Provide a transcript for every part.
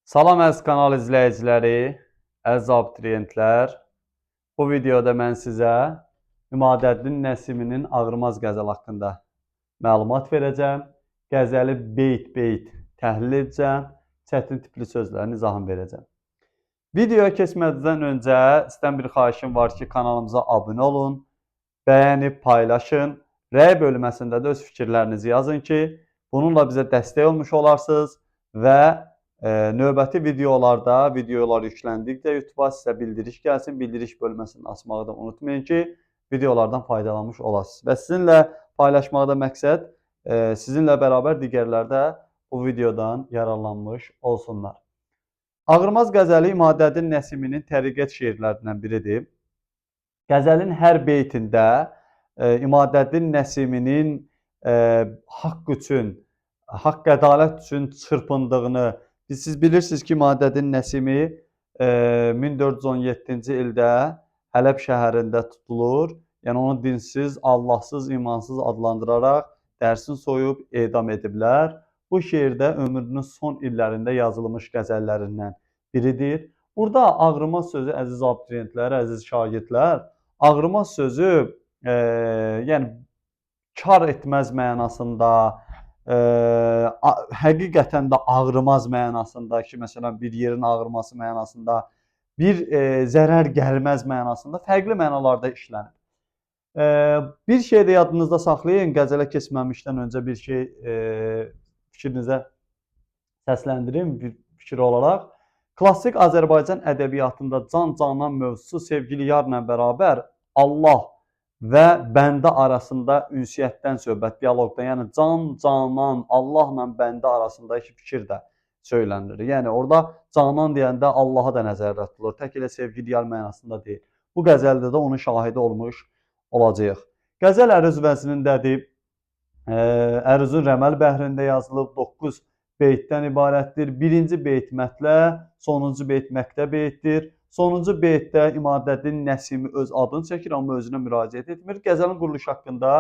Salam əziz kanal izləyiciləri, əziz abituriyentlər. Bu videoda mən sizə İmadəddin Nəsiminin Ağrımaz qəzəl haqqında məlumat verəcəm. Qəzəli beyt-beyt təhlil edəcəm, çətin tipli sözlərin izahını verəcəm. Videoya keçmədən öncə sizdən bir xahişim var ki, kanalımıza abunə olun, bəyənib paylaşın, rəy bölməsində də öz fikirlərinizi yazın ki, bununla bizə dəstək olmuş olarsınız və növbəti videolar yükləndikdə YouTube'a sizə bildiriş gəlsin. Bildiriş bölməsini açmağı da unutmayın ki, videolardan faydalanmış olasınız. Və sizinlə paylaşmaqda məqsəd sizinlə bərabər digərlər də bu videodan yararlanmış olsunlar. Ağrımaz qəzəli İmadəddin Nəsiminin təriqət şeirlərindən biridir. Qəzəlin hər beytində İmadəddin Nəsiminin haqq üçün, haqq ədalət üçün çırpındığını, siz bilirsiniz ki, İmadəddin Nəsimi 1417-ci ildə Hələb şəhərində tutulur. Yəni onu dinsiz, Allahsız, imansız adlandıraraq dərsin soyub edam ediblər. Bu şeirdə ömrünün son illərində yazılmış qəzəllərindən biridir. Burada ağrımaz sözü, əziz abituriyentlər, əziz şagirdlər, ağrımaz sözü yəni kar etməz mənasında, həqiqətən də ağrımaz mənasında ki, məsələn bir yerin ağrıması mənasında, bir zərər gəlməz mənasında fərqli mənalarda işlənir. Bir şey də yadınızda saxlayın, qəzələ keçməmişdən öncə bir şey fikrinizə səsləndirim bir fikir olaraq. Klassik Azərbaycan ədəbiyyatında can-canan mövzusu sevgili yarla bərabər Allah və bəndə arasında ünsiyyətdən söhbət, dialoqdan, yəni can-canan, Allahla bəndə arasındakı fikir də söylənilir. Yəni orada canan deyəndə Allaha da nəzərdə tutulur, tək elə sevgili yar mənasında deyil. Bu qəzəldə də onun şahidi olmuş olacağıq. Qəzəl əruz vəznindədir. Əruzun rəməl bəhrində yazılıb, 9 beytdən ibarətdir. Birinci beyt mətlə, sonuncu beyt məktəb beytdir. Sonuncu beytdə İmadəddin Nəsimi öz adını çəkir, amma özünə müraciət etmir. Qəzəlin quruluşu haqqında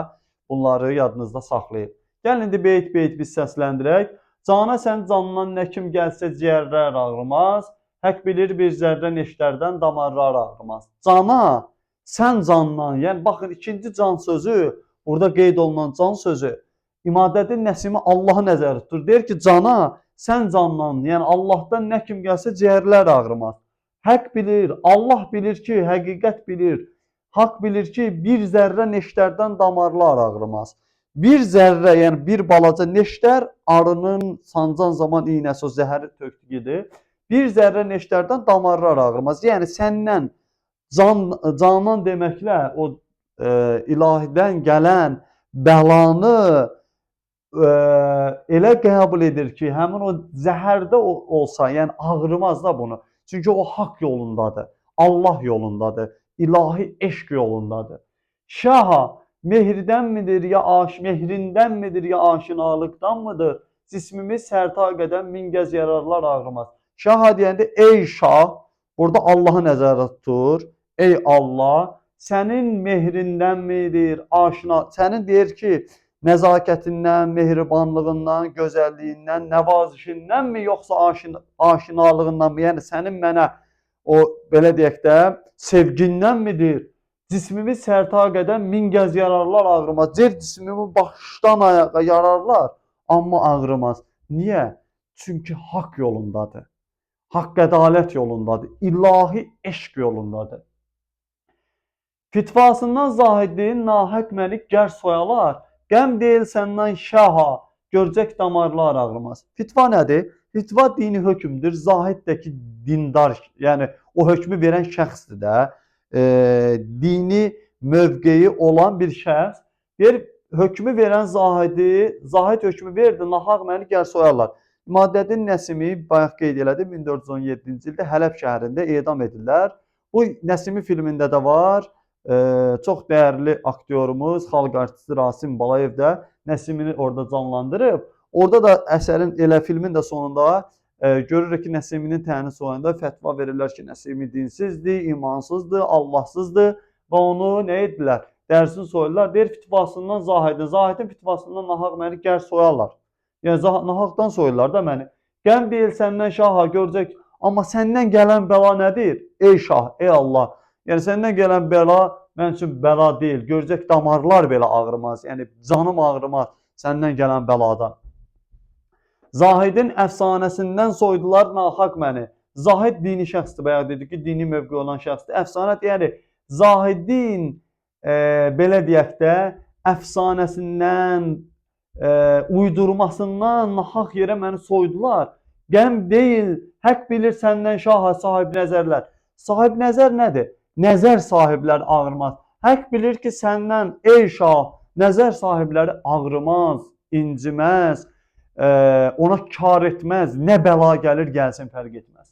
bunları yadınızda saxlayın. Gəlin indi beyt-beyt biz səsləndirək. Cana sən canından nə kim gəlsə ciyərlər ağrımaz, haqq bilir bir zərrə neştərdən damarlar ağrımaz. Cana sən candan, yəni baxın ikinci can sözü, burada qeyd olunan can sözü İmadəddin Nəsimi Allahı nəzərdə tutur. Deyir ki, cana sən candan, yəni Allahdan nə kim gəlsə ciyərlər ağrımaz. Haqq bilir, Allah bilir ki, həqiqət bilir. Haqq bilir ki, bir zərrə neştərdən damarlar ağrımaz. Bir zərrə, yəni bir balaca neştər arının sancan zaman iynəsi o zəhəri tökdüyüdür. Bir zərrə neştərdən damarlar ağrımaz. Yəni səndən canan deməklə o ilahidən gələn bəlanı elə qəbul edir ki, həmin o zəhərdə olsa, yəni ağrımaz da bunu. Çünki o haqq yolundadır, Allah yolundadır, ilahi eşq yolundadır. Şaha mehirdənmidir ya mehrindənmidir ya aşinalıqdanmıdır? Cismimiz sərta qədən min gəz yararlar ağrımaz. Şaha deyəndə ey şah, burada Allahı nəzərdə tutur. Ey Allah, sənin mehrindənmidir, sənin deyir ki, nəzakətindən, mehribanlığından, gözəlliyindən, nəvazişindənmi, yoxsa aşinalığındanmı? Yəni sənin mənə o belə deyək də sevgindənmidir? Cismimiz sərta qədən min gəz yararlar ağrımaz. Cər cismimi başdan ayağa yararlar, amma ağrımaz. Niyə? Çünki haqq yolundadır. Haqq ədalət yolundadır. İlahi eşq yolundadır. Fitvasından zahidliyin nahaq məni gər soyalar, qəm deyil səndən şaha, görcək damarlar ağrımaz. Fitva nədir? Fitva dini hökmdür. Zahiddəki dindar, yəni o hökmü verən şəxsdir də. Dini mövqeyi olan bir şəxs. Deyir, hökmü verən zahidi, zahid hökmü verdi, nahaq məni gər soyarlar. İmadəddin Nəsimi, bayaq qeyd elədi, 1417-ci ildə Hələb şəhərində edam edirlər. Bu Nəsimi filmində də var. Çox dəyərli aktyorumuz, xalq artisti Rasim Balayev də Nəsimini orada canlandırıb. Orada da əsərin, elə filmin də sonunda görürük ki, Nəsiminin təni soyunda fətva verirlər ki, Nəsimi dinsizdir, imansızdır, Allahsızdır və onu nə edirlər? Dərsin soyurlar. Deyir, fitvasından zahidin, zahidin fitvasından nahaq məni gər soyarlar. Yəni nahaqdan soyurlar da məni. Qəm deyil səndən şaha görəcək. Amma səndən gələn bəla nədir? Ey şah, ey Allah. Yəni səndən gələn bəla mənim üçün bəla deyil. Görəcək damarlar belə ağrımaz. Yəni canım ağrımaz səndən gələn bəladan. Zahidin əfsanəsindən soydular naxaq məni. Zahid dini şəxsdir. Bayaq dedik ki, dini mövqe olan şəxsdir. Əfsanə yəni Zahidin belə deyək də əfsanəsindən, uydurmasından naxaq yerə məni soydular. Qəm deyil, haqq bilir səndən şaha sahib nəzərlər. Sahib nəzər nədir? Nəzər sahibləri ağrımaz. Haqq bilir ki, səndən ey şah, nəzər sahibləri ağrımaz, inciməz, ona kar etməz, nə bəla gəlir gəlsin fərq etməz.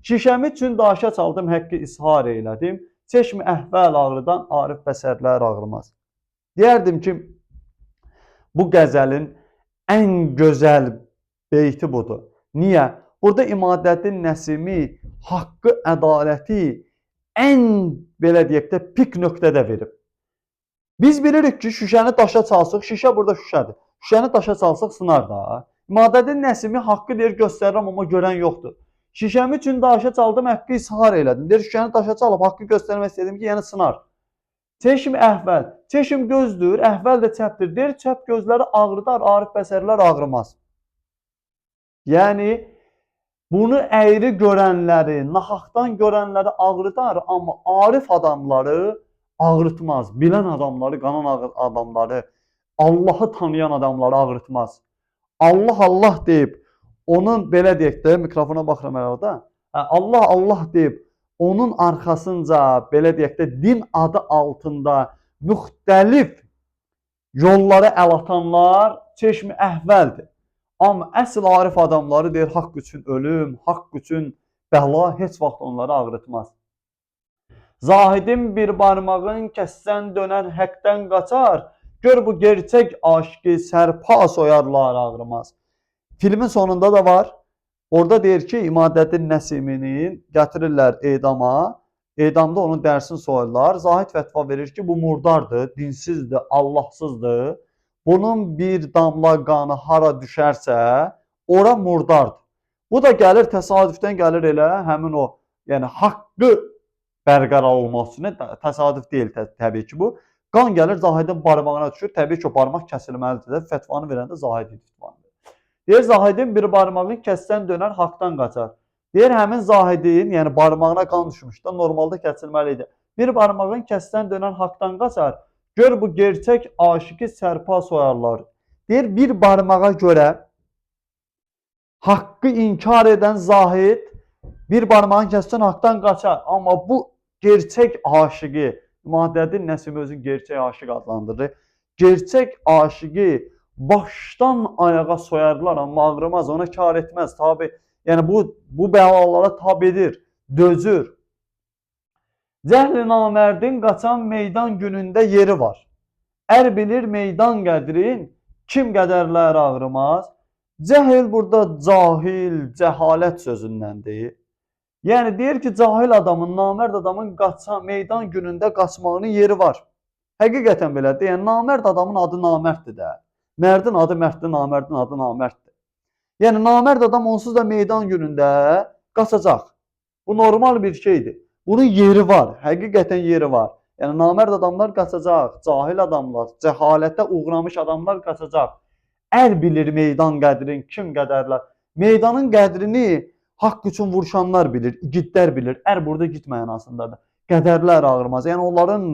Şişəmi üçün daşa çaldım, həqqi ishar eylədim. Çeşmi əhvəl ağrıdan arif bəsərlər ağrımaz. Deyərdim ki, bu qəzəlin ən gözəl beyti budur. Niyə? Burada İmadəddin Nəsimi haqqı, ədaləti ən belə deyək də pik nöqtədə verib. Biz bilirik ki, şüşəni daşa çalsıq, şişə burada şüşədir. Şüşəni daşa çalsaq sınar da. İmadəddin Nəsimi haqqı deyir, göstərirəm, amma görən yoxdur. Şişəmi üçün daşa çaldım, haqqı ishar elədim. Deyir, şüşəni daşa çalıb, haqqı göstərmək istədim ki, yəni sınar. Çeşm əhvəl. Çeşm gözdür, əhvəl də çəpdir. Deyir, çəp gözləri ağrıdar, arif bəsərlər ağrımaz. Yəni, bunu əyri görənləri, naxaqdan görənləri ağrıdar, amma arif adamları ağrıtmaz. Bilən adamları, qanan adamları, Allahı tanıyan adamları ağrıtmaz. Allah Allah deyib, onun belə deyək də, mikrofona baxıram herhalde, Allah Allah deyib, onun arxasınca, belə deyək də, din adı altında müxtəlif yollara əl atanlar çeşmi əhvəldir. Amma əsl arif adamları deyir, haqq üçün ölüm, haqq üçün bəla heç vaxt onları ağrıtmaz. Zahidin bir barmağın kəssən dönər həqdən qaçar, gör bu gerçək aşkı sərpa soyarlar ağrımaz. Filmin sonunda da var. Orada deyir ki, İmadəddin Nəsiminin gətirirlər edama, edamda onun dərsini soyarlar. Zahid fətva verir ki, bu murdardır, dinsizdir, Allahsızdır. Bunun bir damla qanı hara düşərsə, ora murdardır. Bu da gəlir, təsadüfdən gəlir elə həmin o, yəni haqqı bərqərar olmaq üçün, təsadüf deyil təbii ki bu. Qan gəlir Zahidin barmağına düşür, təbii ki o barmaq kəsilməlidir. Fətvanı verəndə Zahid fətvanı verir. Deyir, Zahidin bir barmağını kəssən dönər, haqdan qaçar. Deyir, həmin Zahidin, yəni barmağına qan düşmüş də, normalda kəsilməli idi. Bir barmağın kəssən dönər, haqdan qaçar. Gör bu gerçək aşıqı sərpa soyarlar. Deyir, bir barmağa görə haqqı inkar edən Zahid bir barmağın kəssən haqdan qaçar. Amma bu gerçək aşıqı, İmadəddin Nəsimi özün gerçək aşıq adlandırır. Gerçək aşıqı başdan ayağa soyarlar, amma ağrımaz, ona kar etməz. Tabi, yəni bu bəlalara tab edir, dözür. Cəhl-i namərdin qaçan meydan günündə yeri var. Ər bilir meydan qədrin, kim qədərlər ağrımaz. Cəhl burada cahil, cəhalət sözündən deyir. Yəni deyir ki, cahil adamın, namərd adamın meydan günündə qaçmağının yeri var. Həqiqətən belədir. Yəni namərd adamın adı namərddir də. Mərdin adı mərddir, namərdin adı namərddir. Yəni namərd adam onsuz da meydan günündə qaçacaq. Bu normal bir şeydir. Bunun yeri var, həqiqətən yeri var. Yəni namərd adamlar qaçacaq, cahil adamlar, cəhalətə uğramış adamlar qaçacaq. Ər bilir meydan qədrin, kim qədərlər. Meydanın qədrini haqq üçün vuruşanlar bilir, igidlər bilir. Ər burada igid mənasındadır. Qədərlər ağrımaz. Yəni onların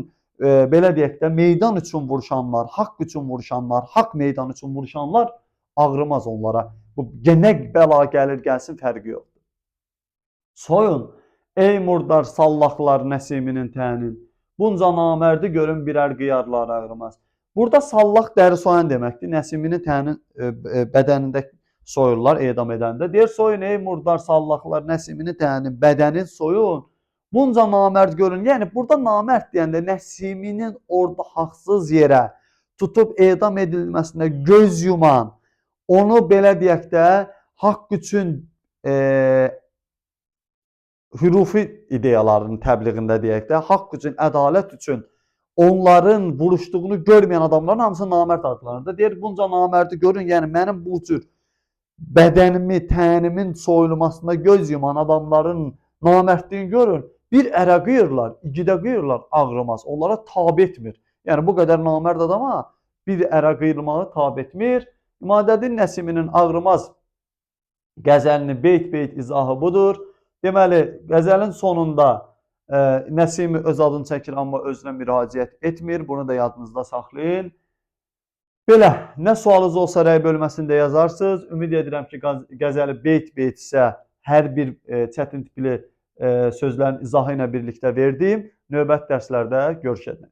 belə deyək də meydan üçün vuruşanlar, haqq üçün vuruşanlar, haqq meydan üçün vuruşanlar ağrımaz onlara. Bu nə bəla gəlir gəlsin fərqi yoxdur. Soyun ey murdar sallaqlar Nəsiminin tənin. Bunca namərdi görün birər qıyarlar ağrımaz. Burada sallaq dəri soyan deməkdir. Nəsiminin tənin bədənində soyurlar edam edəndə. Deyir soyun ey murdar sallaqlar Nəsiminin tənin bədənin soyun. Bunca namərd görün. Yəni burada namərd deyəndə Nəsiminin orada haqsız yerə tutub edam edilməsinə göz yuman, onu belə deyək də haqq üçün hürufi ideyalarının təbliğində deyək də, haqq üçün, ədalət üçün onların vuruşduğunu görməyən adamların hamısı namərd adlanır. Deyir, bunca namərdi görün, yəni mənim bu cür bədənimi, tənimin soyulmasına göz yuman adamların namərdliyini görün. Bir ərə qıyırlar, igidə qıyırlar, ağrımaz. Onlara tabe etmir. Yəni bu qədər namərd adama bir ərə qıyılmağı tabe etmir. İmadəddin Nəsiminin Ağrımaz qəzəlinin beyt-beyt izahı budur. Deməli, qəzəlin sonunda Nəsimi öz adını çəkir, amma özünə müraciət etmir. Bunu da yadınızda saxlayın. Belə, nə sualınız olsa rəy bölməsində yazarsınız. Ümid edirəm ki, qəzəli beyt-beyt isə hər bir çətin tipli sözlərin izahı ilə birlikdə verdim. Növbəti dərslərdə görüşəcək.